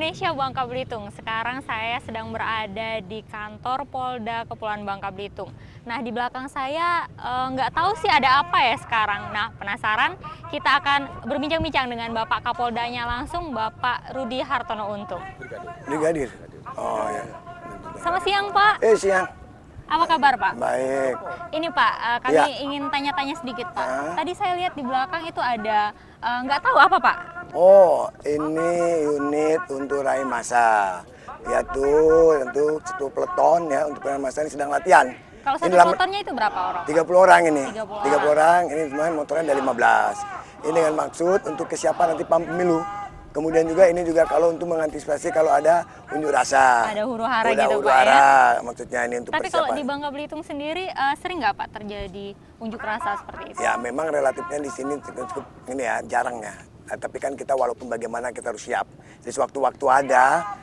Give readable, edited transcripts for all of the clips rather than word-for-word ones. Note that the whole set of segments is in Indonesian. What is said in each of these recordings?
Indonesia Bangka Belitung. Sekarang saya sedang berada di kantor Polda Kepulauan Bangka Belitung. Nah, di belakang saya nggak tahu sih ada apa ya sekarang. Nah, penasaran? Kita akan berbincang-bincang dengan Bapak Kapoldanya langsung, Bapak Rudi Hartono Untung. Brigadir. Oh ya. Selamat siang, Pak. Siang. Apa kabar, Pak? Baik. Ini Pak, kami Ya. ingin tanya-tanya sedikit, Pak. Tadi saya lihat di belakang itu ada nggak tahu apa, Pak? Oh, ini unit untuk raih massa. Yaitu tentu satu peleton ya untuk raih massa ini sedang latihan. Kalau satu Ini dalam peletonnya itu berapa orang? 30 orang ini. 30 30 orang, ini semuanya motornya ada 15. Ini dengan maksud untuk kesiapan nanti pemilu. Kemudian juga ini juga kalau untuk mengantisipasi kalau ada unjuk rasa. Ada huru-hara Ada gitu, Pak, huru-hara, ya? maksudnya ini untuk Tapi persiapan. kalau di Bangka Belitung sendiri sering nggak, Pak, terjadi unjuk rasa seperti itu? Ya memang relatifnya di sini cukup ini ya jarang ya. Tapi kan kita walaupun bagaimana kita harus siap. Jadi sewaktu-waktu ada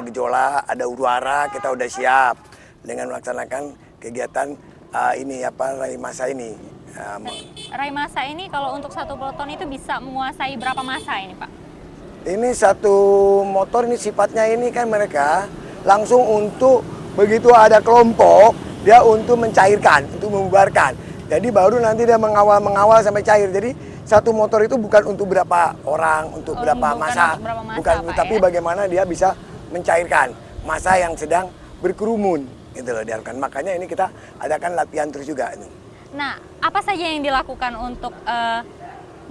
gejolak, ada huru-hara, kita udah siap dengan melaksanakan kegiatan ini apa raih massa ini. Raih massa ini kalau untuk satu peloton itu bisa menguasai berapa massa ini, Pak? Ini satu motor ini sifatnya ini kan mereka langsung untuk begitu ada kelompok dia untuk mencairkan, untuk membubarkan. Jadi baru nanti dia mengawal sampai cair. Jadi satu motor itu bukan untuk berapa orang, untuk berapa massa, bukan, Pak, tapi ya? bagaimana dia bisa mencairkan massa yang sedang berkerumun, gitu loh diharapkan. Makanya ini kita adakan latihan terus juga. Nah, apa saja yang dilakukan untuk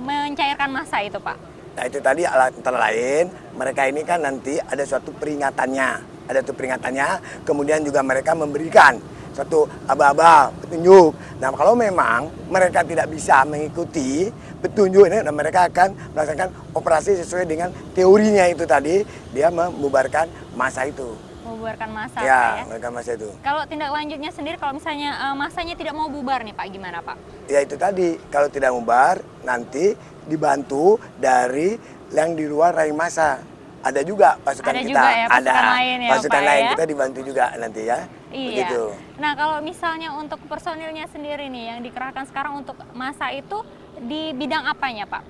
mencairkan massa itu, Pak? Nah itu tadi antara lain mereka ini kan nanti ada suatu peringatannya, kemudian juga mereka memberikan suatu aba-aba petunjuk. Nah kalau memang mereka tidak bisa mengikuti petunjuk ini, nah, mereka akan melaksanakan operasi sesuai dengan teorinya itu tadi, dia membubarkan massa itu. Membubarkan massa, Ya, Pak, ya? membubarkan massa itu. Kalau tindak lanjutnya sendiri, kalau misalnya massanya tidak mau bubar nih, Pak, gimana, Pak? Ya itu tadi, kalau tidak bubar nanti dibantu dari yang di luar raih massa. Ada juga pasukan Ada kita, juga ya, pasukan ada lain ya, pasukan Pak, lain ya? kita dibantu juga nanti ya. Iya. Begitu. Nah, kalau misalnya untuk personilnya sendiri nih yang dikerahkan sekarang untuk massa itu di bidang apanya, Pak?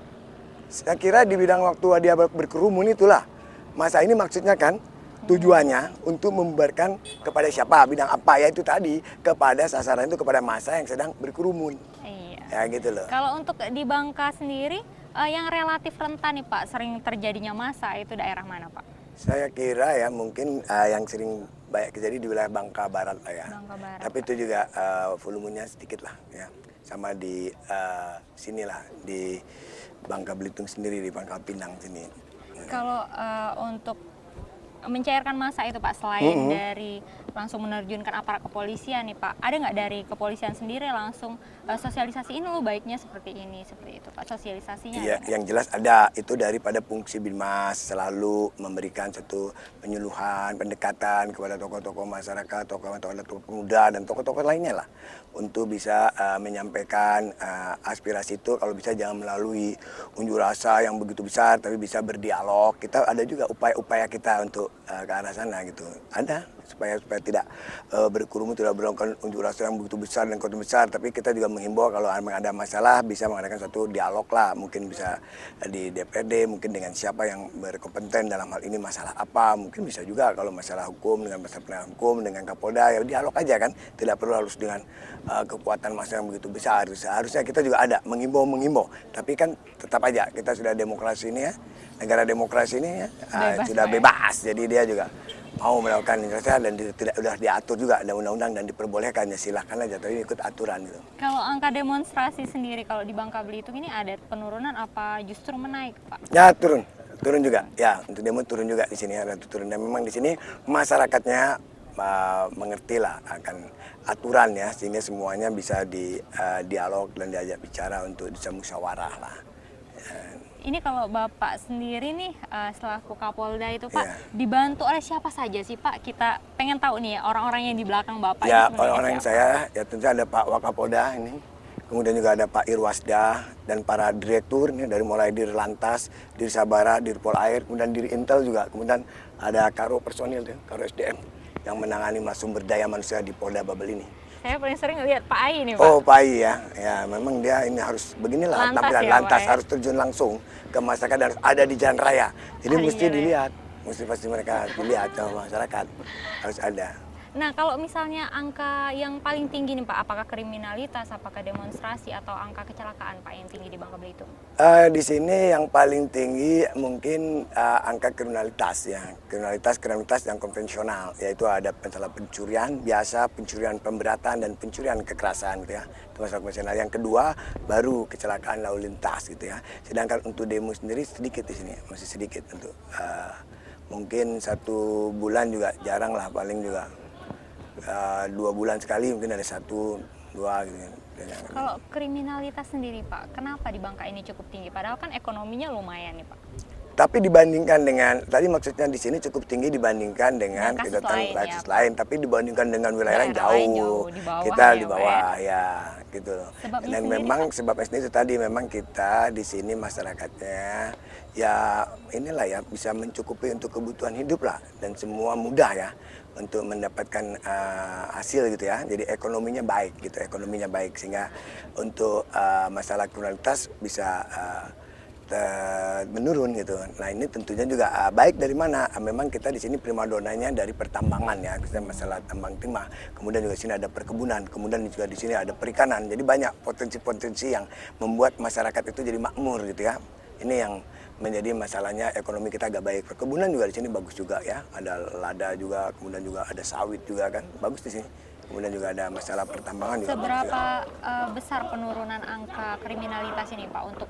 Saya kira di bidang waktu dia berkerumun itulah. Massa ini maksudnya kan tujuannya untuk membubarkan kepada siapa, bidang apa, ya itu tadi kepada sasaran itu kepada massa yang sedang berkerumun. Iya. Ya gitu loh. Kalau untuk di Bangka sendiri yang relatif rentan nih, Pak, sering terjadinya massa itu daerah mana, Pak? Saya kira ya mungkin yang sering banyak terjadi di wilayah Bangka Barat lah ya. Bangka Barat. Tapi itu juga volumenya sedikit lah ya. Sama di sinilah di Bangka Belitung sendiri, di Bangka Pinang sini. Kalau untuk mencairkan massa itu, Pak, selain dari langsung menerjunkan aparat kepolisian nih, Pak, ada nggak dari kepolisian sendiri langsung sosialisasi ini lo baiknya seperti ini, seperti itu, Pak, sosialisasinya? Iya, yang jelas ada itu daripada fungsi Binmas selalu memberikan satu penyuluhan, pendekatan kepada tokoh-tokoh masyarakat, tokoh-tokoh pemuda dan tokoh-tokoh lainnya lah untuk bisa menyampaikan aspirasi itu. Kalau bisa jangan melalui unjuk rasa yang begitu besar, tapi bisa berdialog. Kita ada juga upaya-upaya kita untuk ke arah sana gitu. Ada supaya tidak berkerumun, tidak melakukan unjuk rasa yang begitu besar dan kota besar, tapi kita juga menghimbau kalau ada masalah bisa mengadakan satu dialog lah, mungkin bisa di DPRD, mungkin dengan siapa yang berkompeten dalam hal ini masalah apa, mungkin bisa juga kalau masalah hukum dengan masalah penegak hukum dengan Kapolda, ya dialog aja kan, tidak perlu harus dengan kekuatan massa yang begitu besar. Seharusnya kita juga ada mengimbau, tapi kan tetap aja kita sudah demokrasi ini ya, negara demokrasi ini ya sudah bebas, jadi dia juga mau melakukan intervensi dan sudah diatur juga ada undang-undang dan diperbolehkan, ya silahkan aja, tapi ikut aturan gitu. Kalau angka demonstrasi sendiri kalau di Bangka Belitung ini ada penurunan apa justru menaik, Pak? Ya turun juga, ya untuk demo turun juga di sini, ada turun, dan memang di sini masyarakatnya mengerti lah akan aturan ya, sehingga semuanya bisa dialog dan diajak bicara untuk bisa musyawarah lah. Ini kalau Bapak sendiri nih selaku Kapolda itu, Pak, Iya. dibantu oleh siapa saja sih, Pak? Kita pengen tahu nih ya, orang-orang yang di belakang Bapak Ya, ini sebenarnya orang-orang siapa? saya ya tentu ada Pak Wakapolda ini, kemudian juga ada Pak Irwasda dan para direktur nih, dari mulai Dir Lantas, Dir Sabara, Dir Polair, kemudian Dir Intel juga, kemudian ada Karo Personil, Karo SDM yang menangani sumber daya manusia di Polda Babel ini. Saya paling sering lihat Pak Ai nih, Pak. Oh, Pak Ai ya. Ya, memang dia ini harus beginilah Lantas tampilan ya, lantas, Pak, ya? harus terjun langsung ke masyarakat, harus ada di jalan raya. Jadi Ada di mesti jalan raya. dilihat. pasti mereka dilihat sama masyarakat, harus ada. Nah, kalau misalnya angka yang paling tinggi nih Pak, apakah kriminalitas, apakah demonstrasi, atau angka kecelakaan Pak yang tinggi di Bangka Belitung? Di sini yang paling tinggi mungkin angka kriminalitas ya, kriminalitas yang konvensional, yaitu ada masalah pencurian biasa, pencurian pemberatan dan pencurian kekerasan gitu ya. Itu masalah konvensional. Yang kedua baru kecelakaan lalu lintas gitu ya. Sedangkan untuk demo sendiri sedikit di sini, masih sedikit untuk mungkin 1 bulan juga jarang lah, paling juga 2 bulan sekali mungkin ada 1, 2 gitu. Kalau kriminalitas sendiri Pak, kenapa di Bangka ini cukup tinggi? Padahal kan ekonominya lumayan nih Pak. Tapi dibandingkan dengan, tadi maksudnya di sini cukup tinggi dibandingkan dengan kasus lain, tapi dibandingkan dengan wilayah lain jauh. di bawah Kita ya, di bawah ya, gitu loh. Sebabnya Dan sendiri, memang Pak? sebabnya sendiri itu tadi memang kita di sini masyarakatnya ya inilah ya bisa mencukupi untuk kebutuhan hidup lah, dan semua mudah ya untuk mendapatkan hasil gitu ya. Jadi ekonominya baik gitu, sehingga untuk masalah kriminalitas bisa menurun gitu. Nah ini tentunya juga baik dari mana? Memang kita di sini primadonanya dari pertambangan ya, kita masalah tambang timah. Kemudian juga di sini ada perkebunan, kemudian juga di sini ada perikanan. Jadi banyak potensi-potensi yang membuat masyarakat itu jadi makmur gitu ya. Ini yang menjadi masalahnya ekonomi kita agak baik. Perkebunan juga di sini bagus juga ya. Ada lada juga, kemudian juga ada sawit juga kan, bagus di sini. Kemudian juga ada masalah pertambangan juga. Seberapa besar penurunan angka kriminalitas ini Pak untuk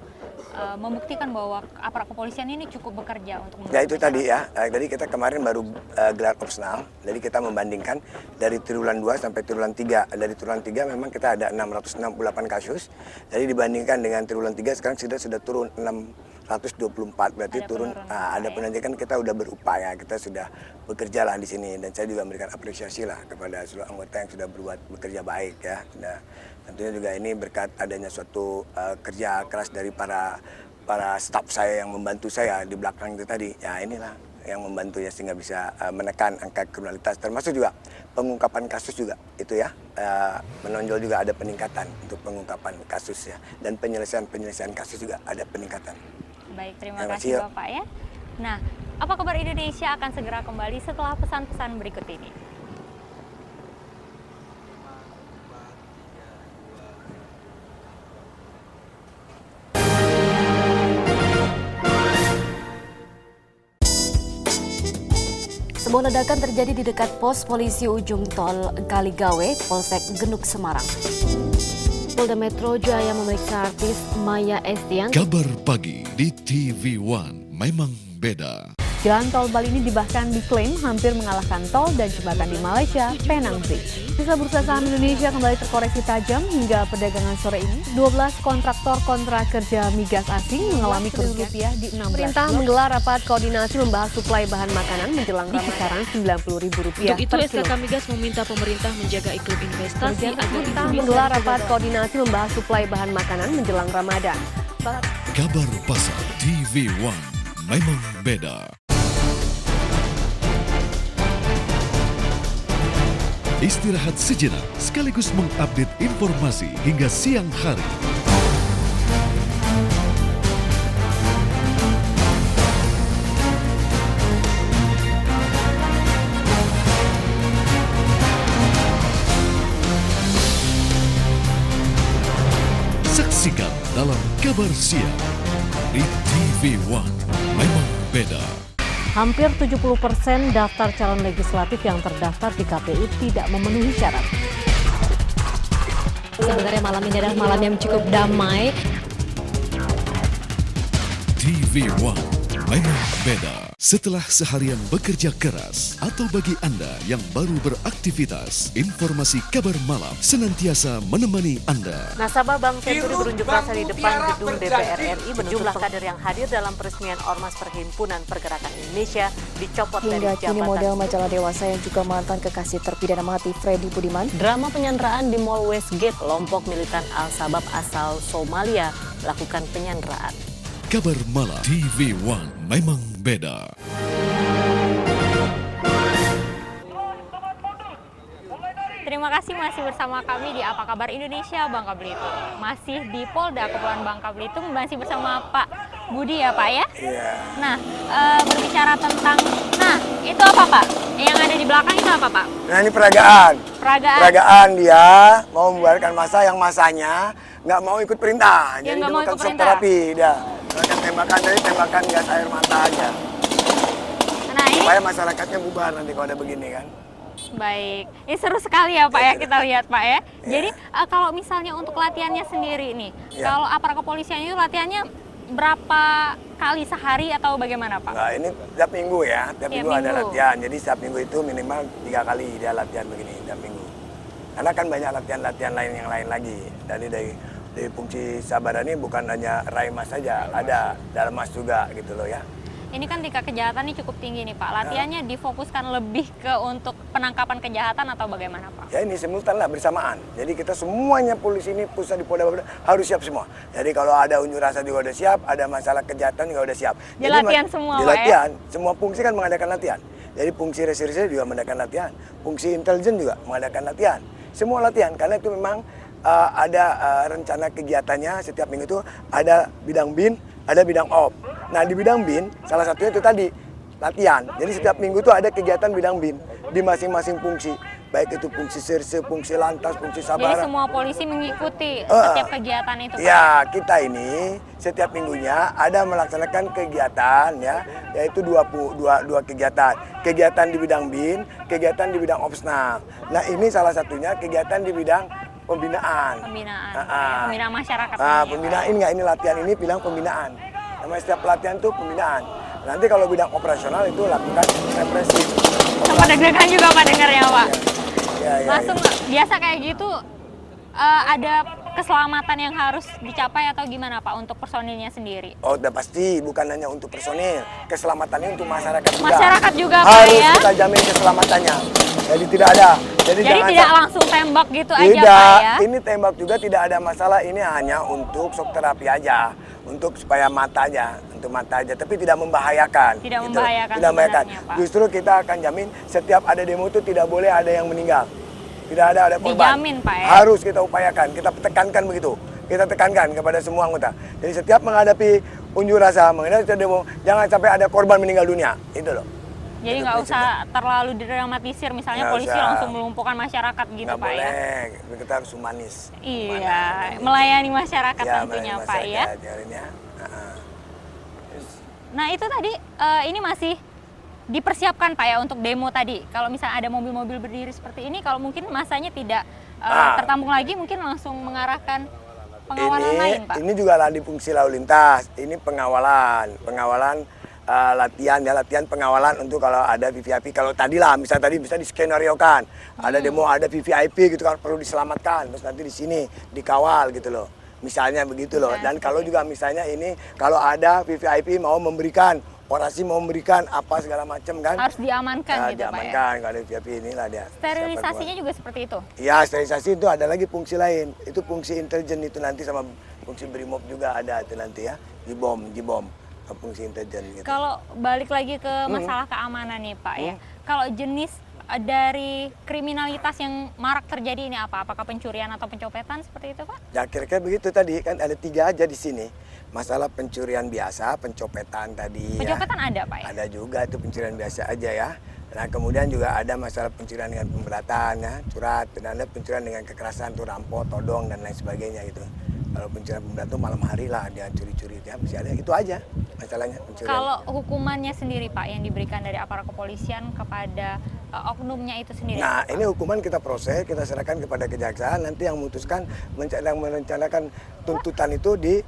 membuktikan bahwa aparat kepolisian ini cukup bekerja untuk Ya itu tadi ya, tadi kita kemarin baru gelar opsional, jadi kita membandingkan dari triwulan 2 sampai triwulan 3. Dari triwulan 3 memang kita ada 668 kasus, jadi dibandingkan dengan triwulan 3 sekarang sudah turun 624, berarti ada turun. Ada penantikan, kita udah berupaya, kita sudah bekerja lah di sini, dan saya juga memberikan apresiasi lah kepada seluruh anggota yang sudah bekerja baik ya. Nah, tentunya juga ini berkat adanya suatu kerja keras dari para staf saya yang membantu saya di belakang itu tadi. Ya inilah yang membantu ya, sehingga bisa menekan angka kriminalitas, termasuk juga pengungkapan kasus juga itu ya, menonjol juga ada peningkatan untuk pengungkapan kasus ya, dan penyelesaian kasus juga ada peningkatan. Baik, terima kasih Bapak ya. Nah, Apa Kabar Indonesia akan segera kembali setelah pesan-pesan berikut ini. Sebuah ledakan terjadi di dekat pos polisi ujung tol Kaligawe, Polsek Genuk, Semarang. Polda Metro Jaya memeriksa artis Maya Estianty. Kabar pagi di TV One memang beda. Jalan tol Bali ini bahkan diklaim hampir mengalahkan tol dan jembatan di Malaysia, Penang Bridge. Sisa bursa saham Indonesia kembali terkoreksi tajam hingga perdagangan sore ini. 12 kontraktor kontrak kerja migas asing mengalami kerugian rupiah di 16. Pemerintah menggelar rapat koordinasi membahas suplai bahan makanan menjelang di kisaran Rp90.000 Untuk itu, SKK Migas meminta pemerintah menjaga iklim investasi agar Pemerintah menggelar rapat koordinasi membahas suplai bahan makanan menjelang Ramadan. Kabar pasar TV One memang beda. Istirahat sejenak sekaligus mengupdate informasi hingga siang hari. Saksikan dalam Kabar Siang di TV One memang beda. Hampir 70% daftar calon legislatif yang terdaftar di KPU tidak memenuhi syarat. Sebenarnya malam ini adalah malam yang cukup damai. TV One memang beda. Setelah seharian bekerja keras, atau bagi Anda yang baru beraktivitas, informasi kabar malam senantiasa menemani Anda. Nasabah Bank Senturi berunjuk rasa di depan gedung DPR RI. Jumlah kader yang hadir dalam peresmian Ormas Perhimpunan Pergerakan Indonesia dicopot dari Hingga jabatan. kini model majalah Dewasa yang juga mantan kekasih terpidana mati Freddy Budiman. Drama penyanderaan di Mall Westgate, kelompok militan Al-Shabaab asal Somalia melakukan penyanderaan. Kabar malam TV One memang beda. Terima kasih masih bersama kami di Apa Kabar Indonesia Bangka Belitung. Masih di Polda Kepulauan Bangka Belitung, masih bersama Pak Budi ya Pak ya? Iya. Nah, berbicara tentang Nah, itu apa Pak? Yang ada di belakang itu apa Pak? Nah ini peragaan. Peragaan. Peragaan dia mau membubarkan masa yang masanya nggak mau ikut perintah. Yang Jadi nggak dia mau bukan ikut shock perintah. terapi dia. Mereka tembakan dari tembakan gas air mata aja. Nah, ini Supaya masyarakatnya bubar nanti kalau ada begini kan. baik. Ini seru sekali ya Pak ya kita lihat Pak ya. Jadi kalau misalnya untuk latihannya sendiri nih, Ya. kalau aparat kepolisian itu latihannya berapa kali sehari atau bagaimana Pak? Nah ini tiap minggu ya, tiap Tiap minggu ada minggu. latihan. Jadi setiap minggu itu minimal 3 kali dia latihan begini tiap minggu. Karena kan banyak latihan-latihan lain yang lain lagi. Dari fungsi Sabara ini bukan hanya Raimas saja, ada Dalmas juga gitu loh ya. Ini kan tingkat kejahatan ini cukup tinggi nih Pak. Latihannya difokuskan lebih ke untuk penangkapan kejahatan atau bagaimana Pak? Ya ini simultan lah bersamaan. Jadi kita semuanya polisi ini pusat di Polda harus siap semua. Jadi kalau ada unjuk rasa juga udah siap, ada masalah kejahatan juga udah siap. Di Jadi, latihan semua, Di Pak, ya? latihan, semua fungsi kan mengadakan latihan. Jadi fungsi reserse juga mengadakan latihan, fungsi intelijen juga mengadakan latihan. Semua latihan karena itu memang ada rencana kegiatannya setiap minggu itu ada bidang bin, ada bidang op. Nah di bidang bin salah satunya itu tadi latihan. Jadi setiap minggu itu ada kegiatan bidang bin di masing-masing fungsi. Baik itu fungsi serse, fungsi lantas, fungsi Jadi sabara. semua polisi mengikuti setiap kegiatan itu Pak? Ya, kita ini setiap minggunya ada melaksanakan kegiatan ya, yaitu dua kegiatan. Kegiatan di bidang bin, kegiatan di bidang opsnal. Nah, ini salah satunya kegiatan di bidang pembinaan. Pembinaan, Ah, pembinaan masyarakat. Ah, ini ya, pembinaan Pak. ini enggak, ini latihan ini bilang pembinaan. Namanya setiap pelatihan itu pembinaan. Nanti kalau bidang operasional itu lakukan represi. Sempat deg-degan juga Pak dengarnya Pak. Ya, Langsung biasa kayak gitu ada keselamatan yang harus dicapai atau gimana Pak untuk personilnya sendiri? Oh, udah pasti bukan hanya untuk personil, keselamatannya untuk masyarakat juga. Masyarakat juga Pak Harus ya? kita jamin keselamatannya. Jadi tidak ada. Jadi jangan tidak langsung tembak gitu aja tidak, Pak ya? ini tembak juga tidak ada masalah. Ini hanya untuk shock terapi aja, untuk supaya mata aja, untuk mata aja. Tapi tidak membahayakan. Tidak membahayakan Tidak membahayakan. sebenarnya, Pak. Justru kita akan jamin setiap ada demo itu tidak boleh ada yang meninggal. Tidak ada korban. Dijamin, Pak, ya? Harus kita upayakan, kita tekankan begitu. Kita tekankan kepada semua anggota. Jadi setiap menghadapi unjuk rasa, menghadapi demo, jangan sampai ada korban meninggal dunia. Itu loh. Jadi Itu nggak prinsipnya. usah terlalu didramatisir, misalnya Nggak polisi usah. langsung melumpuhkan masyarakat gitu Nggak Pak ya? boleh, kita harus humanis. Iya, melayani masyarakat Ya, tentunya melayani Pak ya. masyarakat, jadinya. Nah itu tadi ini masih dipersiapkan Pak ya untuk demo tadi. Kalau misalnya ada mobil-mobil berdiri seperti ini, kalau mungkin masanya tidak tertampung lagi, mungkin langsung mengarahkan pengawalan lain Pak. Ini juga lah di fungsi lalu lintas. Ini pengawalan latihan ya, latihan pengawalan untuk kalau ada VVIP. Kalau tadi lah, misalnya tadi bisa diskenariokan, ada demo, ada VVIP gitu kan perlu diselamatkan, terus nanti di sini dikawal gitu loh. Misalnya begitu loh. Dan kalau juga misalnya ini kalau ada VVIP mau memberikan orasi, mau memberikan apa segala macam kan, Harus diamankan gitu Pak ya. diamankan. Kalau ada VVIP inilah dia. Sterilisasinya juga seperti itu. Ya, sterilisasi itu ada lagi fungsi lain. Itu fungsi intelijen itu nanti sama fungsi BRIMOB juga ada itu nanti ya. Jibom, fungsi intelijen gitu. Kalau balik lagi ke masalah keamanan nih Pak ya. Kalau jenis dari kriminalitas yang marak terjadi ini apa? Apakah pencurian atau pencopetan seperti itu Pak? Ya kira-kira begitu tadi kan ada 3 aja di sini. Masalah pencurian biasa, pencopetan tadi Pencopetan ada Pak ya? Ada juga itu pencurian biasa aja ya. Nah kemudian juga ada masalah pencurian dengan pemberatan ya, curat, dan ada pencurian dengan kekerasan, tuh rampok, todong dan lain sebagainya gitu. Kalau pencurian pemberatan tuh malam hari lah dia curi-curi ya, masih ada. Itu aja masalahnya pencurian. Kalau hukumannya sendiri Pak yang diberikan dari aparat kepolisian kepada oknumnya itu sendiri. Nah Pak? ini hukuman kita proses, kita serahkan kepada kejaksaan, nanti yang memutuskan merencanakan tuntutan itu di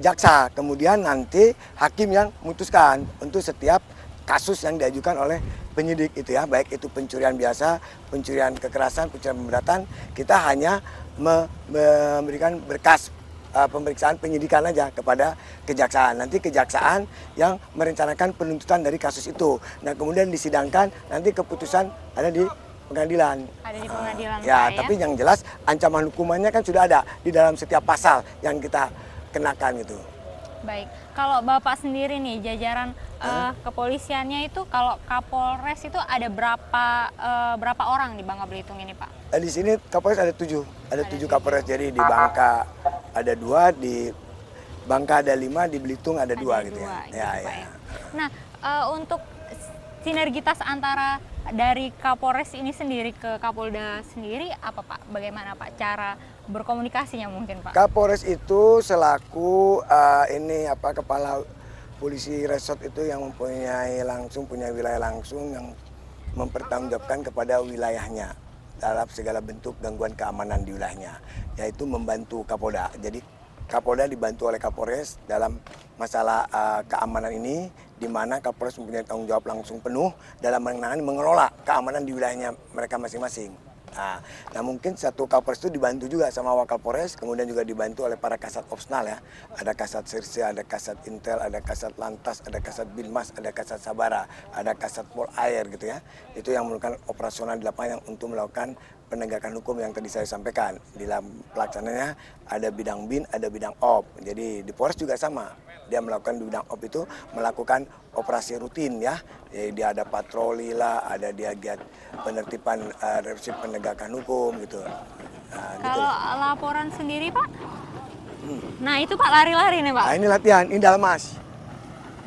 jaksa. Kemudian nanti hakim yang memutuskan untuk setiap kasus yang diajukan oleh penyidik itu ya, baik itu pencurian biasa, pencurian kekerasan, pencurian pemberatan, kita hanya memberikan berkas pemeriksaan penyidikan aja kepada kejaksaan. Nanti kejaksaan yang merencanakan penuntutan dari kasus itu. Nah kemudian disidangkan, nanti keputusan ada di pengadilan. Ada di pengadilan Ya, Pak, tapi yang jelas ancaman hukumannya kan sudah ada di dalam setiap pasal yang kita kenakan itu. Baik, kalau Bapak sendiri nih jajaran kepolisiannya itu kalau Kapolres itu ada berapa orang di Bangka Belitung ini Pak? Di sini Kapolres ada 7, ada 7 Kapolres. Jadi di Bangka ada 2, di Bangka ada 5, di Belitung ada 2 gitu ya. Dua, gitu, Ya, Pak, ya. Nah untuk sinergitas antara dari Kapolres ini sendiri ke Kapolda sendiri apa Pak? Bagaimana Pak cara berkomunikasinya mungkin Pak? Kapolres itu selaku kepala polisi resort itu yang punya wilayah langsung yang mempertanggungjawabkan kepada wilayahnya dalam segala bentuk gangguan keamanan di wilayahnya, yaitu membantu Kapolda. Jadi Kapolda dibantu oleh Kapolres dalam masalah keamanan ini, di mana Kapolres mempunyai tanggung jawab langsung penuh dalam mengelola keamanan di wilayahnya mereka masing-masing. Nah mungkin satu Kapolres itu dibantu juga sama Wakal Polres, kemudian juga dibantu oleh para kasat opsnal ya. Ada kasat Sirse, ada kasat Intel, ada kasat Lantas, ada kasat Binmas, ada kasat Sabara, ada kasat Pol Air gitu ya. Itu yang melakukan operasional di lapangan untuk melakukan penegakan hukum yang tadi saya sampaikan. Di dalam pelaksananya ada bidang bin, ada bidang op. Jadi di Polres juga sama. Dia melakukan di bidang op itu melakukan operasi rutin ya. Jadi dia ada patroli lah, ada dia giat penertiban revisi penegakan hukum gitu. Kalau laporan sendiri Pak? Nah itu Pak lari-lari nih Pak? Nah ini latihan, ini Dalmas.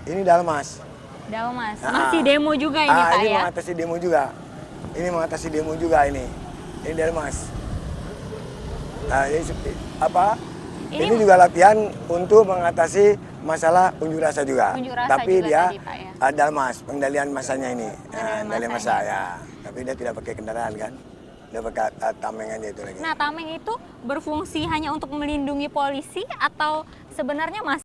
Ini Dalmas. Dalmas, masih demo juga ini Pak ini ya? mengatasi demo juga. Ini mengatasi demo juga ini. Ini Dalmas. Nah ini apa? Ini juga latihan untuk mengatasi masalah unjuk rasa juga. Unjuk rasa tapi juga dia tadi, Pak, ya? Dalmas, pengendalian masanya ini. Pengendalian masa masanya. ya. Tapi dia tidak pakai kendaraan kan. Dia pakai tameng aja itu lagi. Nah tameng itu berfungsi hanya untuk melindungi polisi atau sebenarnya masih